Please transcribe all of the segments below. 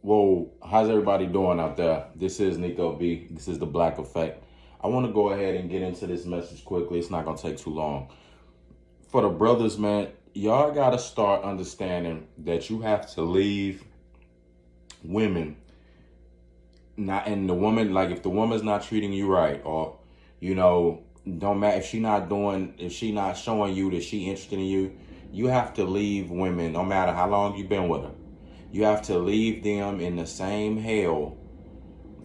Well, how's everybody doing out there? This is Nico B. This is the Black Effect. I want to go ahead and get into this message quickly. It's not going to take too long. For the brothers, man, y'all got to start understanding that you have to leave women. Not and the woman, like if the woman's not treating you right, or don't matter if she not showing you that she interested in you, you have to leave women no matter how long you've been with her. You have to leave them in the same hell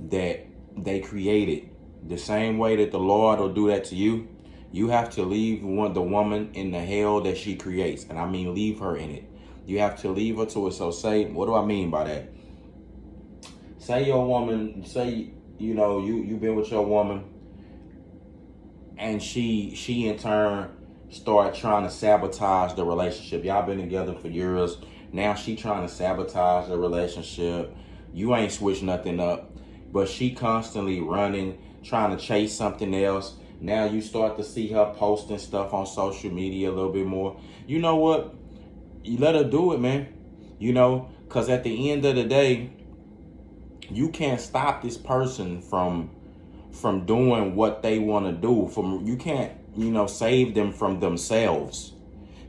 that they created. The same way that the Lord will do that to you, you have to leave the woman in the hell that she creates. And I mean, leave her in it. You have to leave her to it. So say, what do I mean by that? Say your woman, you've been with your woman, and she in turn start trying to sabotage the relationship. Y'all been together for years. Now she trying to sabotage the relationship. You ain't switched nothing up, but she constantly running, trying to chase something else. Now you start to see her posting stuff on social media a little bit more. You know what? You let her do it, man. Because at the end of the day, you can't stop this person from doing what they want to do. You can't, save them from themselves.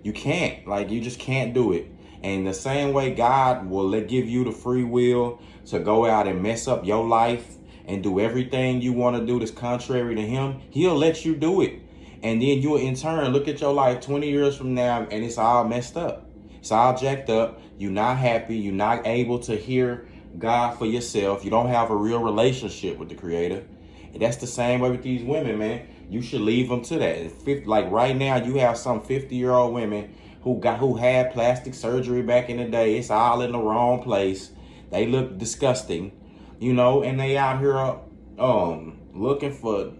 You can't. You just can't do it. And the same way God will give you the free will to go out and mess up your life and do everything you want to do that's contrary to him, he'll let you do it. And then you'll in turn look at your life 20 years from now and it's all messed up. It's all jacked up. You're not happy. You're not able to hear God for yourself. You don't have a real relationship with the Creator. And that's the same way with these women, man. You should leave them to that. Like right now, you have some 50-year-old women who had plastic surgery back in the day. It's all in the wrong place. They look disgusting, and they out here looking for.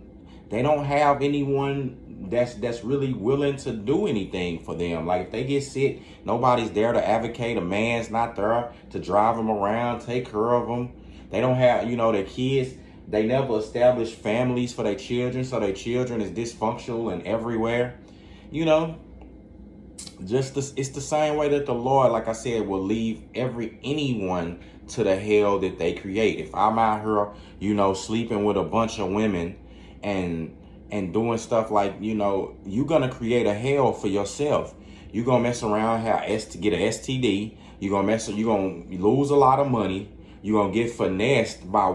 They don't have anyone that's really willing to do anything for them. Like if they get sick, nobody's there to advocate. A man's not there to drive them around, take care of them. They don't have, their kids. They never establish families for their children, so their children is dysfunctional and everywhere. It's the same way that the Lord, like I said, will leave anyone to the hell that they create. If I'm out here, sleeping with a bunch of women and doing stuff like, you're gonna create a hell for yourself. You're gonna mess around, get an STD. You're gonna lose a lot of money. You're gonna get finessed by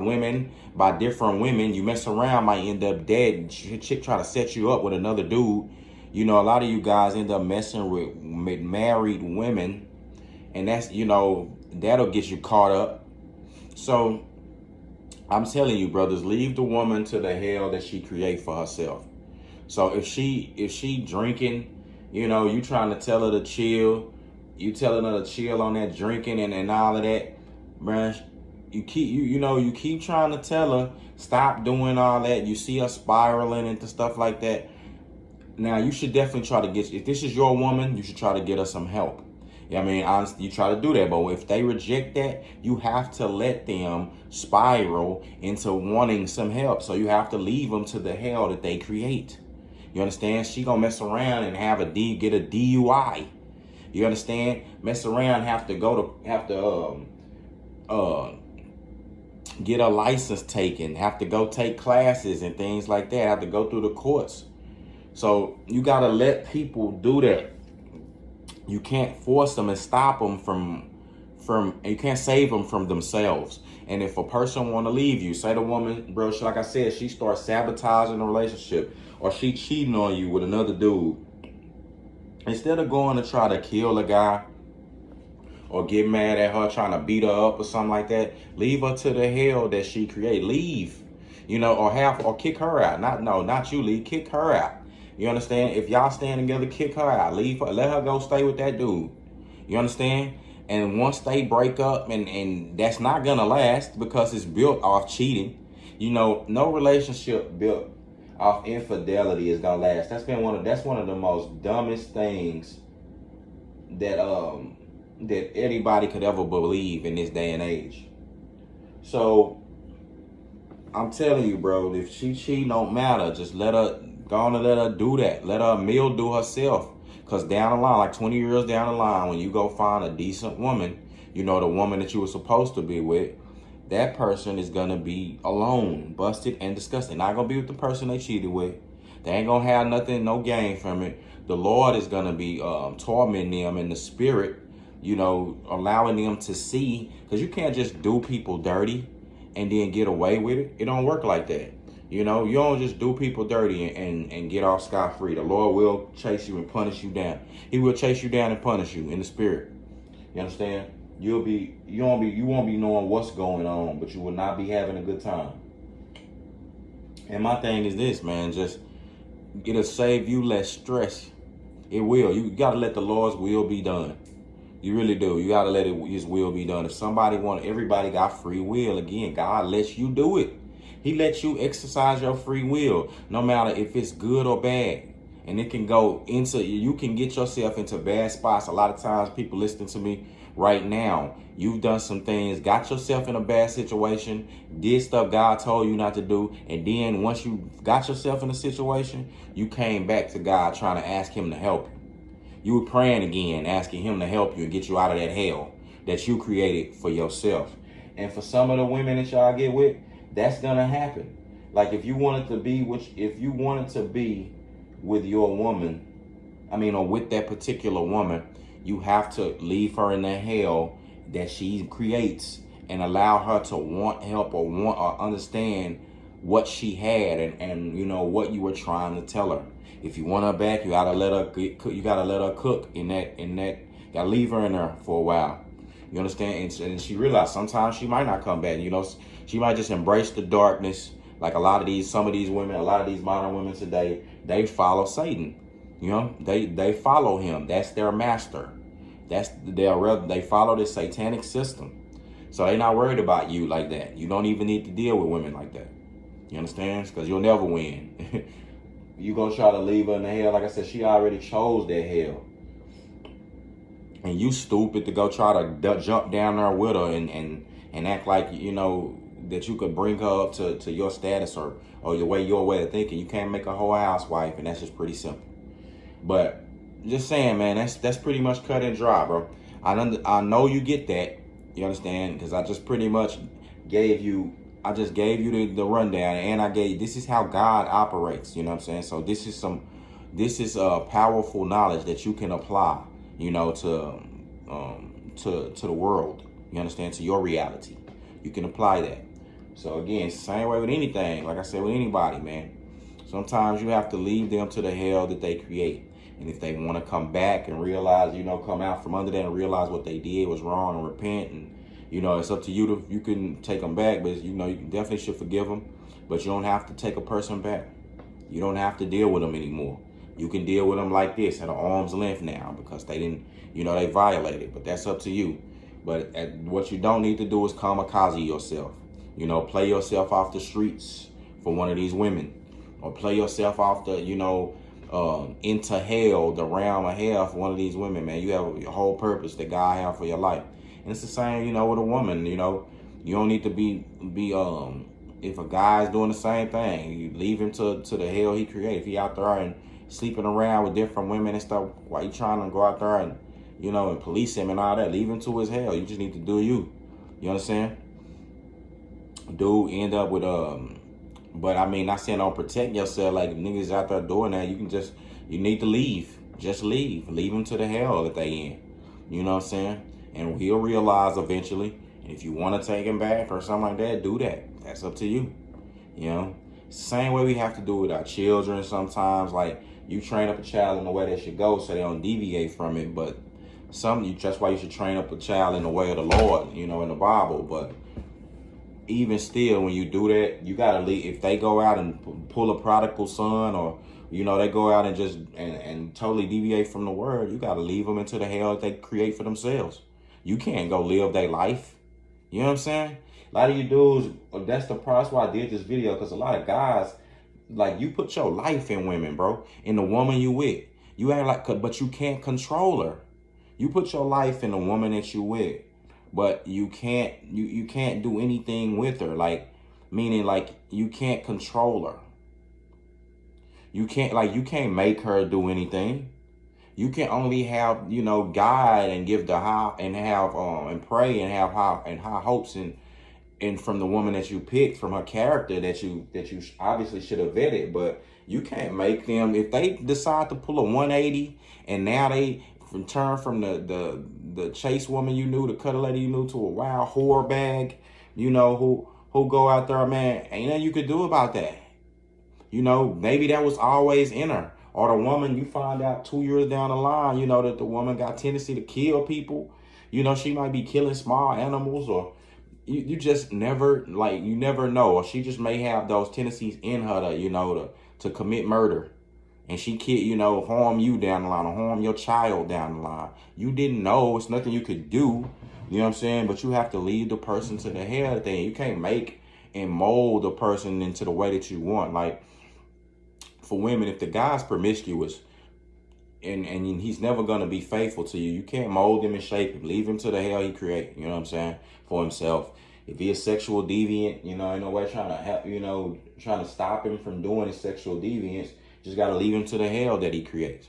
different women. You mess around, might end up dead. Chick try to set you up with another dude. A lot of you guys end up messing with married women, and that's, that'll get you caught up. So I'm telling you, brothers, leave the woman to the hell that she create for herself. So if she drinking, you trying to tell her to chill, you telling her to chill on that drinking and all of that, man. You keep trying to tell her stop doing all that. You see her spiraling into stuff like that. Now you should definitely try to if this is your woman, you should try to get her some help. Honestly, you try to do that, but if they reject that, you have to let them spiral into wanting some help. So you have to leave them to the hell that they create. You understand? She gonna mess around and get a DUI. You understand? Mess around, get a license taken, have to go take classes and things like that, have to go through the courts. So you gotta let people do that. You can't force them and stop them from you can't save them from themselves. And if a person want to leave you, say the woman, bro, like I said, she starts sabotaging the relationship, or she cheating on you with another dude, instead of going to try to kill a guy or get mad at her, trying to beat her up or something like that, leave her to the hell that she create. Leave, or kick her out. Not you, leave, kick her out. You understand? If y'all stand together, kick her out. Leave her. Let her go stay with that dude. You understand? And once they break up, and that's not going to last because it's built off cheating. No relationship built off infidelity is going to last. That's one of the most dumbest things that anybody could ever believe in this day and age. So I'm telling you, bro, if she cheat, don't matter. Just let her do that. Let her mildew herself. Because down the line, like 20 years down the line, when you go find a decent woman, you know, the woman that you were supposed to be with, that person is gonna be alone, busted, and disgusted. Not gonna be with the person they cheated with. They ain't gonna have nothing, no gain from it. The Lord is gonna be tormenting them in the spirit, you know, allowing them to see, because you can't just do people dirty and then get away with it. It don't work like that. You know, you don't just do people dirty and get off scot-free. The Lord will chase you and punish you down. He will chase you down and punish you in the spirit. You understand? You won't be knowing what's going on, but you will not be having a good time. And my thing is this, man, just it'll save you less stress. It will. You gotta let the Lord's will be done. You really do. You gotta let His will be done. If somebody everybody got free will. Again, God lets you do it. He lets you exercise your free will, no matter if it's good or bad. And it can go into, you can get yourself into bad spots. A lot of times people listening to me right now, you've done some things, got yourself in a bad situation, did stuff God told you not to do. And then once you got yourself in a situation, you came back to God trying to ask Him to help you. You were praying again, asking Him to help you and get you out of that hell that you created for yourself. And for some of the women that y'all get with, that's gonna happen. Like if you wanted to be with your woman, or with that particular woman, you have to leave her in the hell that she creates and allow her to want help or understand what she had and you know what you were trying to tell her. If you want her back, you gotta let her cook in that. Gotta leave her in there for a while. You understand? And she realized sometimes she might not come back. You know, she might just embrace the darkness. Like some of these women, a lot of these modern women today, they follow Satan. You know, they follow him. That's their master. They follow this satanic system. So they're not worried about you like that. You don't even need to deal with women like that. You understand? Because you'll never win. You gonna try to leave her in the hell. Like I said, she already chose that hell. And you stupid to go try to jump down there with her and act like, you know, that you could bring her up to your status or your way of thinking. You can't make a whole housewife, and that's just pretty simple. But just saying, man, that's pretty much cut and dry, bro. I know you get that. You understand? Because I just pretty much gave you the rundown, and this is how God operates. You know what I'm saying? So this is powerful knowledge that you can apply, you know, to the world. You understand? To your reality, you can apply that. So again, it's the same way with anything. Like I said, with anybody, man. Sometimes you have to leave them to the hell that they create. And if they want to come back and realize, you know, come out from under that and realize what they did was wrong and repent, and you know, it's up to you you can take them back, but you know, you definitely should forgive them. But you don't have to take a person back. You don't have to deal with them anymore. You can deal with them like this at an arm's length now because they didn't, you know, they violated. But that's up to you. But what you don't need to do is kamikaze yourself. You know, play yourself off the streets for one of these women, or play yourself off the, you know, into hell, the realm of hell for one of these women, man. You have a whole purpose that God have for your life. And it's the same, you know, with a woman. You know, you don't need to be if a guy's doing the same thing, you leave him to the hell he created. If he out there and sleeping around with different women and stuff, why you trying to go out there and, you know, and police him and all that? Leave him to his hell. You just need to do you. You understand? Dude end up with but I mean, not saying don't protect yourself. Like, niggas out there doing that, you need to leave. Just leave him to the hell that they in. You know what I'm saying? And he'll realize eventually. And if you want to take him back or something like that, do that. That's up to you. You know, same way we have to do with our children sometimes. Like, you train up a child in the way they should go so they don't deviate from it. But that's why you should train up a child in the way of the Lord, you know, in the Bible. But even still, when you do that, you gotta leave. If they go out and pull a prodigal son, or you know, they go out and just and totally deviate from the word, you gotta leave them into the hell that they create for themselves. You can't go live their life. You know what I'm saying? A lot of you dudes, that's the process why I did this video, because a lot of guys, like, you put your life in women, bro, in the woman you with. You act like, but you can't control her. You put your life in the woman that you with. But you can't do anything with her, like, meaning, like, you can't control her. You can't make her do anything. You can only have, God and give the high and have and pray and have high hopes and from the woman that you picked, from her character that you obviously should have vetted. But you can't make them, if they decide to pull a 180 and now they turn from the chase woman you knew, the cuddle lady you knew, to a wild whore bag, who go out there, man, ain't nothing you could do about that. Maybe that was always in her. Or the woman, you find out 2 years down the line, that the woman got tendency to kill people. She might be killing small animals, or you just never, you never know. Or she just may have those tendencies in her to commit murder. And she could, harm you down the line, or harm your child down the line. You didn't know. It's nothing you could do. You know what I'm saying? But you have to lead the person to the hell thing. You can't make and mold the person into the way that you want. Like, for women, if the guy's promiscuous and he's never going to be faithful to you, you can't mold him and shape him. Leave him to the hell he create, you know what I'm saying, for himself. If he's a sexual deviant, ain't no way trying to help, trying to stop him from doing his sexual deviance. Just got to leave him to the hell that he creates.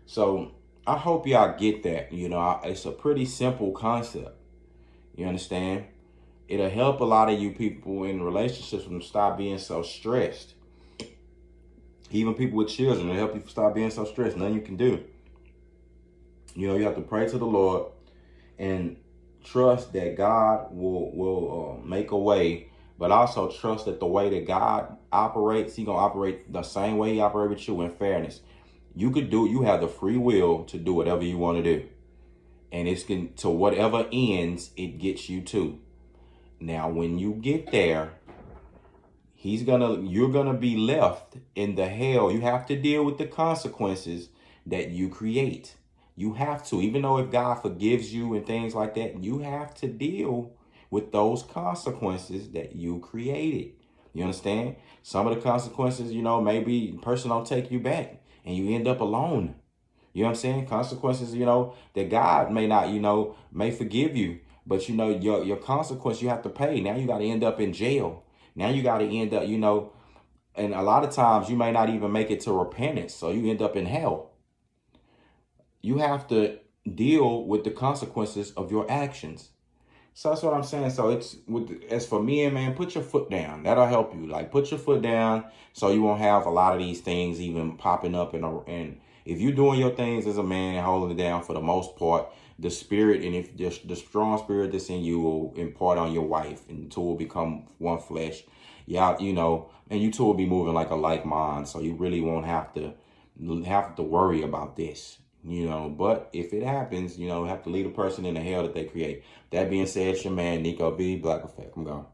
So I hope y'all get that. It's a pretty simple concept. You understand? It'll help a lot of you people in relationships from stop being so stressed. Even people with children, it'll help you stop being so stressed. Nothing you can do. You have to pray to the Lord and trust that God will make a way, but also trust that the way that God operates, He's going to operate the same way He operates with you, in fairness. You have the free will to do whatever you want to do. And it's to whatever ends it gets you to. Now, when you get there, you're gonna be left in the hell. You have to deal with the consequences that you create. You have to, even though if God forgives you and things like that, you have to deal with those consequences that you created. You understand? Some of the consequences, maybe the person don't take you back and you end up alone. You know what I'm saying? Consequences, that God may not, may forgive you, but your consequence you have to pay. Now you got to end up in jail. Now you got to end up, and a lot of times you may not even make it to repentance. So you end up in hell. You have to deal with the consequences of your actions. So that's what I'm saying. So as for men, man, put your foot down. That'll help you. Like, put your foot down so you won't have a lot of these things even popping up. And if you're doing your things as a man and holding it down, for the most part, the spirit, and if the strong spirit that's in you will impart on your wife, and the two will become one flesh. Yeah, and you two will be moving like a like mind. So you really won't have to worry about this. But if it happens, have to leave the person in the hell that they create. That being said, it's your man, Nico B, Blackeffect. I'm gone.